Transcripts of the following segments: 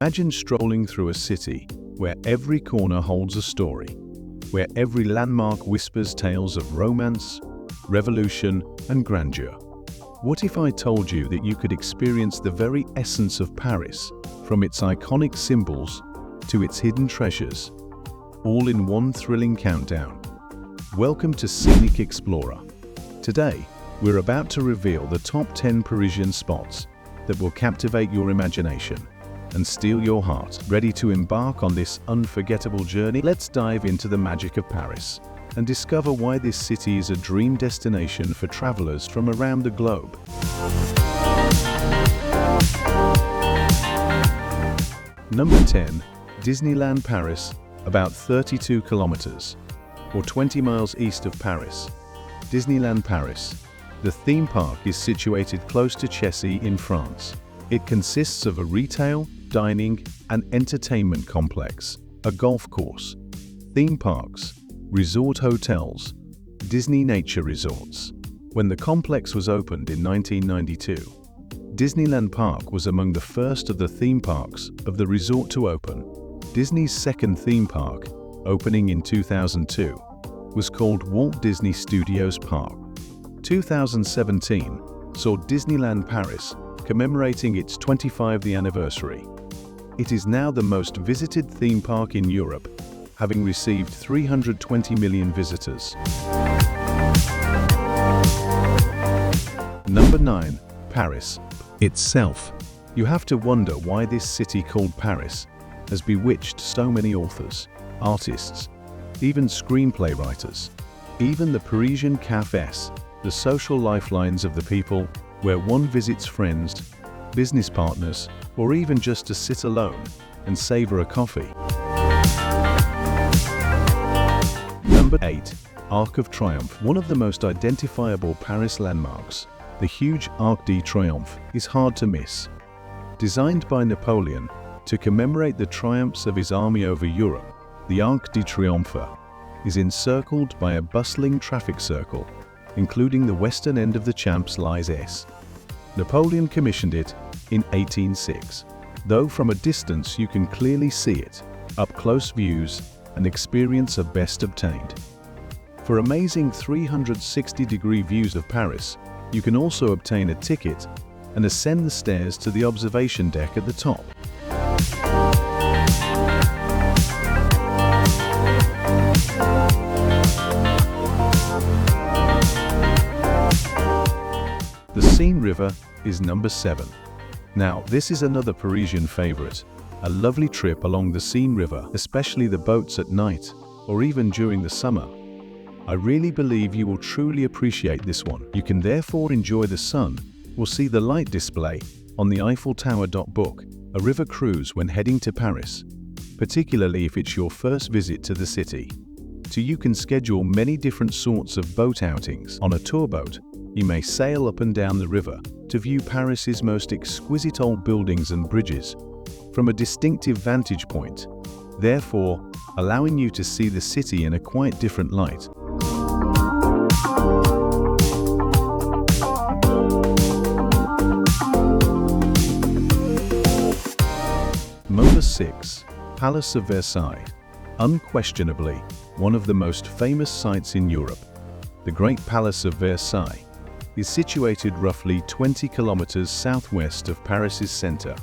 Imagine strolling through a city where every corner holds a story, where every landmark whispers tales of romance, revolution, and grandeur. What if I told you that you could experience the very essence of Paris, from its iconic symbols to its hidden treasures, all in one thrilling countdown? Welcome to Scenic Explorer. Today, we're about to reveal the top 10 Parisian spots that will captivate your imagination and steal your heart. Ready to embark on this unforgettable journey? Let's dive into the magic of Paris and discover why this city is a dream destination for travelers from around the globe. Number 10. Disneyland Paris, about 32 kilometers, or 20 miles east of Paris. Disneyland Paris. The theme park is situated close to Chessy in France. It consists of a retail, dining, and entertainment complex, a golf course, theme parks, resort hotels, Disney nature resorts. When the complex was opened in 1992, Disneyland Park was among the first of the theme parks of the resort to open. Disney's second theme park, opening in 2002, was called Walt Disney Studios Park. 2017 saw Disneyland Paris commemorating its 25th anniversary. It is now the most visited theme park in Europe, having received 320 million visitors. Number 9. Paris itself. You have to wonder why this city called Paris has bewitched so many authors, artists, even screenplay writers. Even the Parisian cafés, the social lifelines of the people, where one visits friends, business partners, or even just to sit alone and savor a coffee. Number 8. Arc of Triumph. One of the most identifiable Paris landmarks, the huge Arc de Triomphe, is hard to miss. Designed by Napoleon to commemorate the triumphs of his army over Europe, the Arc de Triomphe is encircled by a bustling traffic circle, including the western end of the Champs-Élysées. Napoleon commissioned it in 1806. Though from a distance you can clearly see it, up close views and experience are best obtained. For amazing 360-degree views of Paris, you can also obtain a ticket and ascend the stairs to the observation deck at the top. The Seine River is number 7. Now, this is another Parisian favorite, a lovely trip along the Seine River, especially the boats at night or even during the summer. I really believe you will truly appreciate this one. You can therefore enjoy the sun or see the light display on the Eiffel Tower. Book a river cruise when heading to Paris, particularly if it's your first visit to the city. You can schedule many different sorts of boat outings. On a tour boat, you may sail up and down the river to view Paris's most exquisite old buildings and bridges from a distinctive vantage point, therefore allowing you to see the city in a quite different light. Number 6. Palace of Versailles. Unquestionably, one of the most famous sights in Europe, the Great Palace of Versailles is situated roughly 20 kilometers southwest of Paris's center.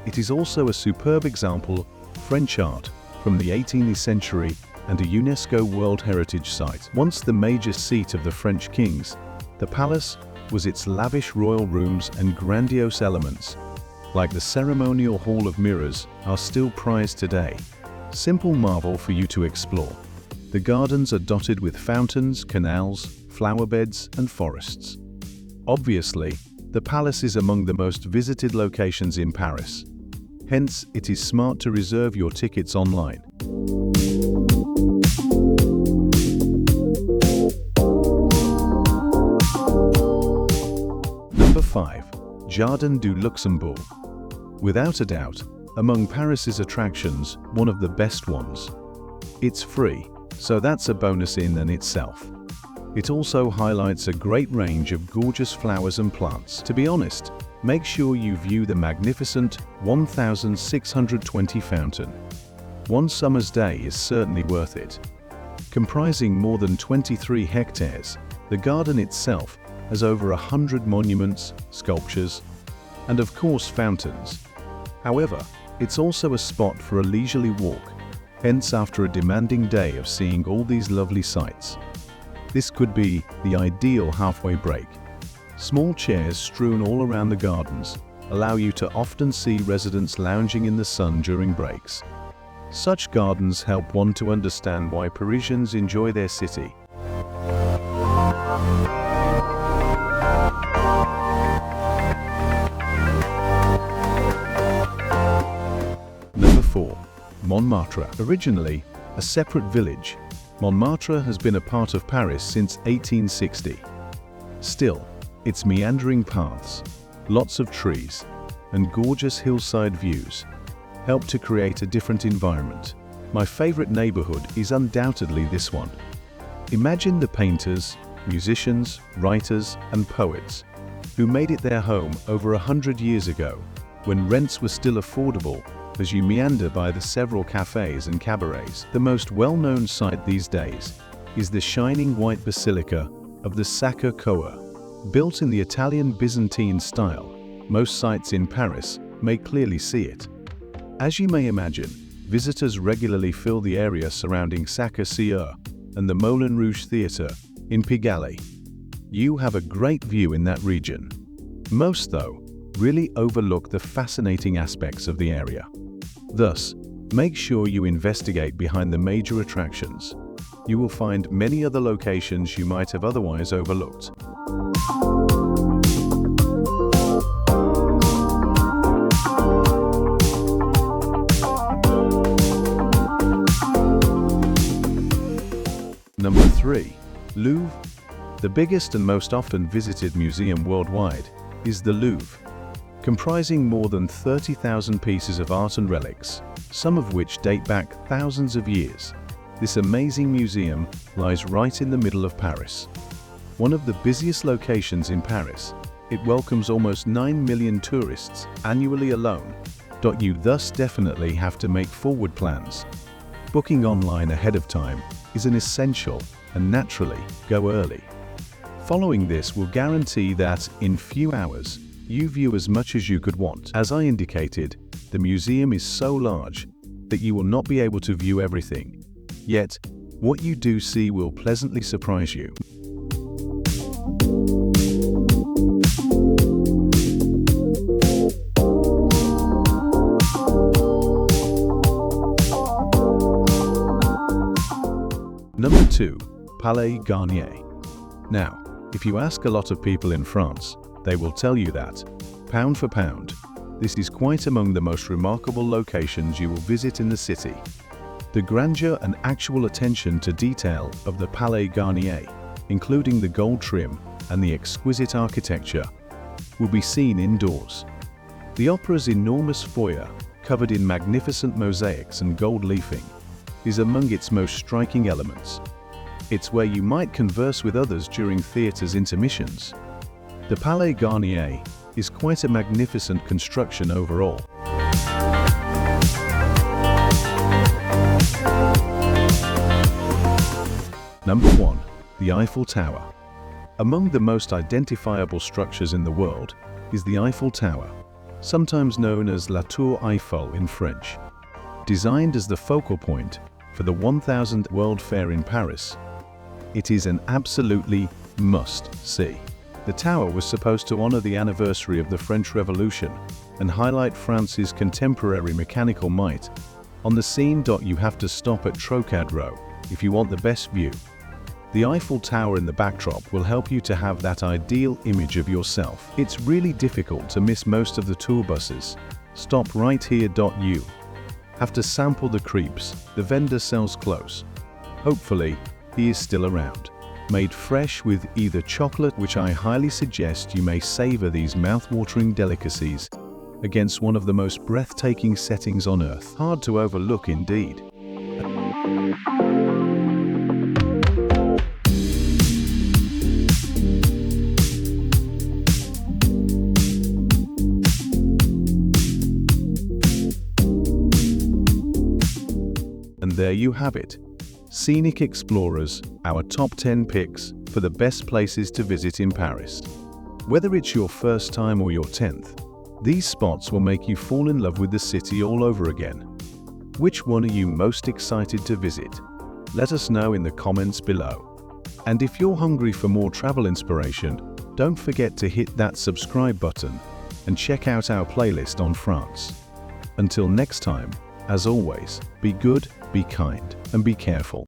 It is also a superb example of French art from the 18th century and a UNESCO World Heritage Site. Once the major seat of the French kings, the palace was its lavish royal rooms and grandiose elements, like the ceremonial Hall of Mirrors, are still prized today. Simple marvel for you to explore. The gardens are dotted with fountains, canals, flower beds, and forests. Obviously, the palace is among the most visited locations in Paris. Hence, it is smart to reserve your tickets online. Number 5. Jardin du Luxembourg. Without a doubt, among Paris's attractions, one of the best ones. It's free, so that's a bonus in and itself. It also highlights a great range of gorgeous flowers and plants. To be honest, make sure you view the magnificent 1,620 fountain. One summer's day is certainly worth it. Comprising more than 23 hectares, the garden itself has over 100 monuments, sculptures, and of course fountains. However, it's also a spot for a leisurely walk, hence after a demanding day of seeing all these lovely sights. This could be the ideal halfway break. Small chairs strewn all around the gardens allow you to often see residents lounging in the sun during breaks. Such gardens help one to understand why Parisians enjoy their city. Number 4. Montmartre. Originally a separate village, Montmartre has been a part of Paris since 1860. Still, its meandering paths, lots of trees, and gorgeous hillside views help to create a different environment. My favorite neighborhood is undoubtedly this one. Imagine the painters, musicians, writers, and poets who made it their home over 100 years ago, when rents were still affordable, as you meander by the several cafes and cabarets. The most well-known sight these days is the shining white basilica of the Sacré-Cœur. Built in the Italian Byzantine style, most sites in Paris may clearly see it. As you may imagine, visitors regularly fill the area surrounding Sacré-Cœur and the Moulin Rouge Theatre in Pigalle. You have a great view in that region. Most, though, really overlook the fascinating aspects of the area. Thus, make sure you investigate behind the major attractions. You will find many other locations you might have otherwise overlooked. Number 3. Louvre. The biggest and most often visited museum worldwide is the Louvre, comprising more than 30,000 pieces of art and relics, some of which date back thousands of years. This amazing museum lies right in the middle of Paris. One of the busiest locations in Paris, it welcomes almost 9 million tourists annually alone. You thus definitely have to make forward plans. Booking online ahead of time is an essential, and naturally, go early. Following this will guarantee that, in few hours, you view as much as you could want. As I indicated, the museum is so large that you will not be able to view everything. Yet, what you do see will pleasantly surprise you. Number 2. Palais Garnier. Now, if you ask a lot of people in France, they will tell you that, pound for pound, this is quite among the most remarkable locations you will visit in the city. The grandeur and actual attention to detail of the Palais Garnier, including the gold trim and the exquisite architecture, will be seen indoors. The opera's enormous foyer, covered in magnificent mosaics and gold leafing, is among its most striking elements. It's where you might converse with others during theatre's intermissions. The Palais Garnier is quite a magnificent construction overall. Number 1. The Eiffel Tower. Among the most identifiable structures in the world is the Eiffel Tower, sometimes known as La Tour Eiffel in French. Designed as the focal point for the 1000th World Fair in Paris, it is an absolutely must-see. The tower was supposed to honor the anniversary of the French Revolution and highlight France's contemporary mechanical might. On the scene, you have to stop at Trocadéro if you want the best view. The Eiffel Tower in the backdrop will help you to have that ideal image of yourself. It's really difficult to miss most of the tour buses. Stop right here. You have to sample the crepes. The vendor sells close. Hopefully, he is still around. Made fresh with either chocolate, which I highly suggest you may savor these mouth-watering delicacies against one of the most breathtaking settings on earth. Hard to overlook indeed. there you have it. Scenic Explorers, our top 10 picks for the best places to visit in Paris. Whether it's your first time or your 10th, these spots will make you fall in love with the city all over again. Which one are you most excited to visit? Let us know in the comments below. And if you're hungry for more travel inspiration, don't forget to hit that subscribe button and check out our playlist on France. Until next time, as always, be good, be kind, and be careful.